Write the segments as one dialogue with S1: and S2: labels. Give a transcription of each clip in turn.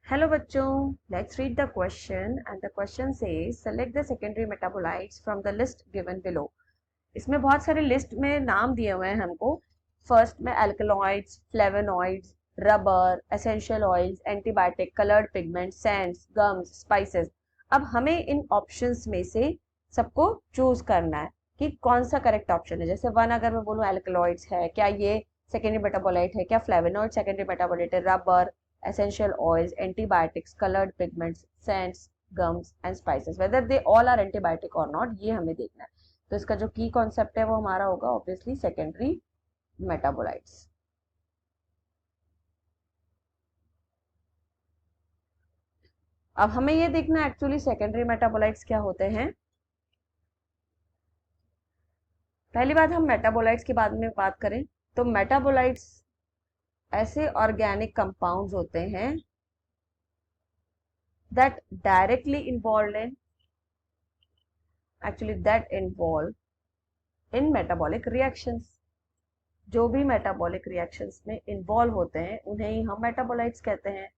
S1: Hello बच्चों, let's read the question and the question says select the secondary metabolites from the list given below. इसमें बहुत सारे list में नाम दिए हुए हैं हमको. फर्स्ट में alkaloids, flavonoids, rubber, essential oils, antibiotic, coloured pigment, Sands, gums, spices. अब हमें इन ऑप्शंस में से सबको चूज करना है कि कौन सा करेक्ट ऑप्शन है. जैसे वन अगर मैं बोलूँ अल्कलॉइड्स है, क्या ये सेकेंडरी मेटाबोलाइट है, क्या फ्लेवोनॉइड सेकेंडरी मेटाबोलाइट है, rubber, essential oils, antibiotics, colored pigments, scents, gums and spices. Whether they all are antibiotic or not, ये हमें देखना है. तो इसका जो की कॉन्सेप्ट है वो हमारा होगा ऑब्वियसली सेकेंडरी मेटाबोलाइट्स. अब हमें ये देखना है एक्चुअली सेकेंडरी मेटाबोलाइट्स क्या होते हैं. पहली बात हम मेटाबोलाइट्स के बाद में बात करें तो मेटाबोलाइट्स ऐसे ऑर्गेनिक कंपाउंड्स होते हैं that directly involved in actually that involve in metabolic reactions. जो भी मेटाबॉलिक रिएक्शंस में इन्वॉल्व होते हैं उन्हें ही हम मेटाबोलाइट्स कहते हैं.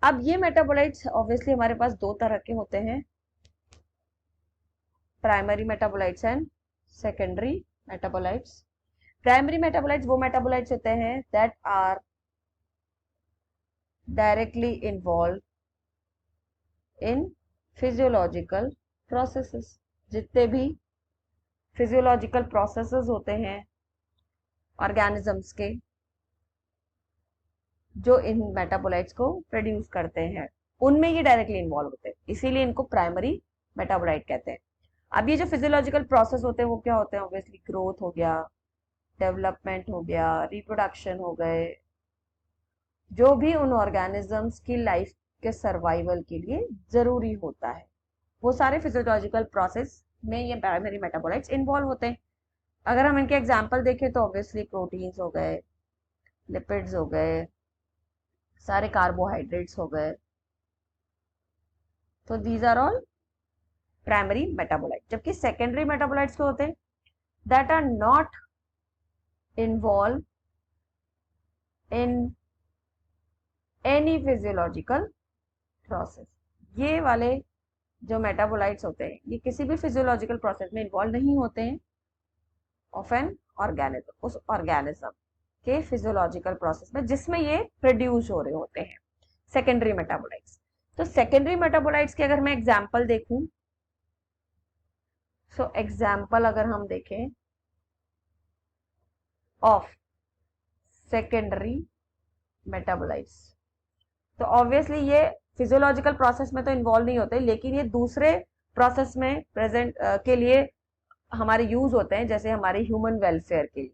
S1: अब ये मेटाबोलाइट्स ऑब्वियसली हमारे पास दो तरह के होते हैं, primary metabolites and secondary metabolites. Primary metabolites वो मेटाबोलाइट्स होते हैं that are directly involve in physiological processes. जितने भी फिजियोलॉजिकल प्रोसेसेस होते हैं ऑर्गेनिजम्स के जो इन मेटाबोलाइट्स को प्रोड्यूस करते हैं उनमें ये डायरेक्टली इन्वॉल्व होते हैं, इसीलिए इनको प्राइमरी मेटाबोलाइट कहते हैं. अब ये जो फिजियोलॉजिकल प्रोसेस होते हैं वो क्या होते हैं, ऑब्वियसली ग्रोथ हो गया, डेवलपमेंट हो गया, रिप्रोडक्शन हो गए, जो भी उन ऑर्गेनिजम्स की लाइफ के सर्वाइवल के लिए जरूरी होता है वो सारे फिजियोलॉजिकल प्रोसेस में ये प्राइमरी मेटाबोलाइट्स इन्वॉल्व होते हैं. अगर हम इनके एग्जाम्पल देखें तो ऑब्वियसली प्रोटीन्स हो गए, लिपिड्स हो गए, सारे कार्बोहाइड्रेट्स हो गए. तो these are all primary metabolite. जबकि सेकेंडरी मेटाबोलाइट्स क्या होते हैं, that are not involve in any physiological process. ये वाले जो मेटाबोलाइट्स होते हैं ये किसी भी फिजियोलॉजिकल प्रोसेस में इन्वॉल्व नहीं होते हैं ऑफ एन ऑर्गेनिज्म, उस ऑर्गेनिज्म के फिजियोलॉजिकल प्रोसेस में जिसमें ये प्रोड्यूस हो रहे होते हैं सेकेंडरी मेटाबोलाइट्स. तो सेकेंडरी मेटाबोलाइट्स के अगर मैं एग्जांपल देखूं, सो एग्जांपल अगर हम देखें ऑफ सेकेंडरी मेटाबोलाइट्स तो ऑब्वियसली ये फिजियोलॉजिकल प्रोसेस में तो इन्वॉल्व नहीं होते, लेकिन ये दूसरे प्रोसेस में प्रेजेंट के लिए हमारे यूज होते हैं, जैसे हमारे ह्यूमन वेलफेयर के लिए.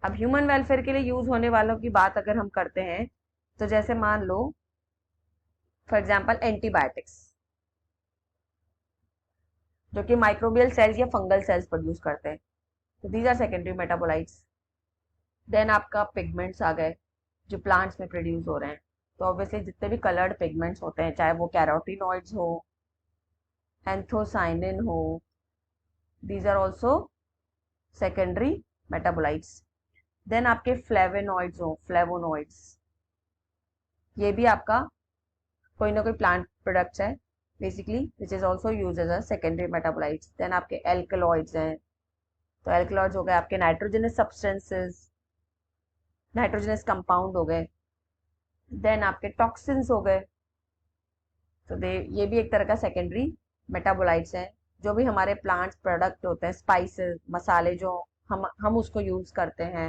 S1: अब ह्यूमन वेलफेयर के लिए यूज होने वालों की बात अगर हम करते हैं तो जैसे मान लो फॉर एग्जांपल एंटीबायोटिक्स जो कि माइक्रोबियल सेल्स या फंगल सेल्स प्रोड्यूस करते हैं, तो these are secondary metabolites. Then आपका पिगमेंट्स आ गए जो प्लांट्स में प्रोड्यूस हो रहे हैं, तो ऑब्वियसली जितने भी कलर्ड पिगमेंट्स होते हैं चाहे वो कैरोटीनॉइड्स हो, एंथोसाइनिन हो, these are also secondary metabolites. Then आपके फ्लेवोनॉइड्स हो, फ्लेवोनॉइड्स ये भी आपका कोई ना कोई प्लांट प्रोडक्ट्स है basically which is also use as a secondary metabolites. Then आपके एल्कलॉइड्स हैं, तो एल्कलॉइड्स हो गए आपके नाइट्रोजनस सब्सटेंसेस, नाइट्रोजनस कंपाउंड हो गए. देन आपके टॉक्सिन्स हो गए, तो ये भी एक तरह का सेकेंडरी मेटाबोलाइट्स हैं. जो भी हमारे प्लांट्स प्रोडक्ट होते हैं, स्पाइसेस, मसाले जो हम उसको यूज करते हैं,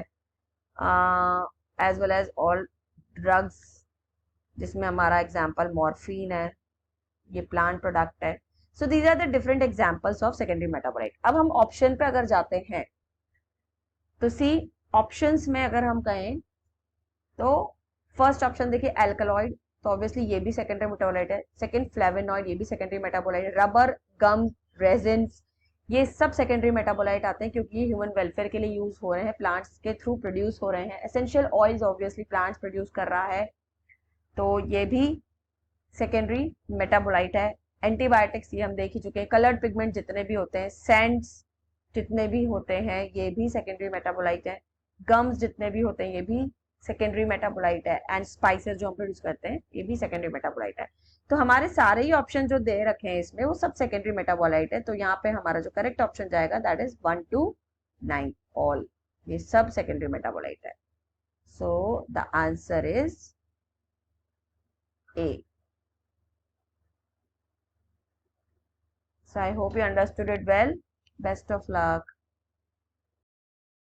S1: as well as all drugs जिसमें हमारा एग्जांपल मॉर्फिन है, ये प्लांट प्रोडक्ट है. So these are the different examples of secondary metabolite. अब हम ऑप्शन पे अगर जाते हैं तो सी ऑप्शंस में अगर हम कहें तो फर्स्ट ऑप्शन देखिए एल्कलॉइड, तो ऑब्वियसली ये भी सेकेंडरी मेटाबोलाइट है. सेकंड फ्लेवोनॉइड, ये भी सेकेंडरी मेटाबोलाइट है. रबर, गम, रेजिन्स, ये सब सेकेंडरी मेटाबोलाइट आते हैं क्योंकि ये ह्यूमन वेलफेयर के लिए यूज हो रहे हैं, प्लांट्स के थ्रू प्रोड्यूस हो रहे हैं. Essential oils obviously plants produce कर रहा है, तो ये भी सेकेंडरी मेटाबोलाइट है. एंटीबायोटिक्स ये हम देख ही चुके हैं. कलर्ड पिगमेंट जितने भी होते हैं, सैंड्स जितने भी होते हैं ये भी सेकेंडरी मेटाबोलाइट है. गम्स जितने भी होते हैं ये भी सेकेंडरी मेटाबोलाइट है, एंड स्पाइसेस जो हम प्रोड्यूस करते हैं ये भी सेकेंडरी मेटाबोलाइट है। तो हमारे सारे ही ऑप्शन जो दे रखे हैं इसमें वो सब सेकेंडरी मेटाबोलाइट है। तो यहाँ पे हमारा जो करेक्ट ऑप्शन जाएगा दैट इज 1 to 9 ऑल, ये सब सेकेंडरी मेटाबोलाइट है। So the answer is a. So I hope you understood it well. Best of luck.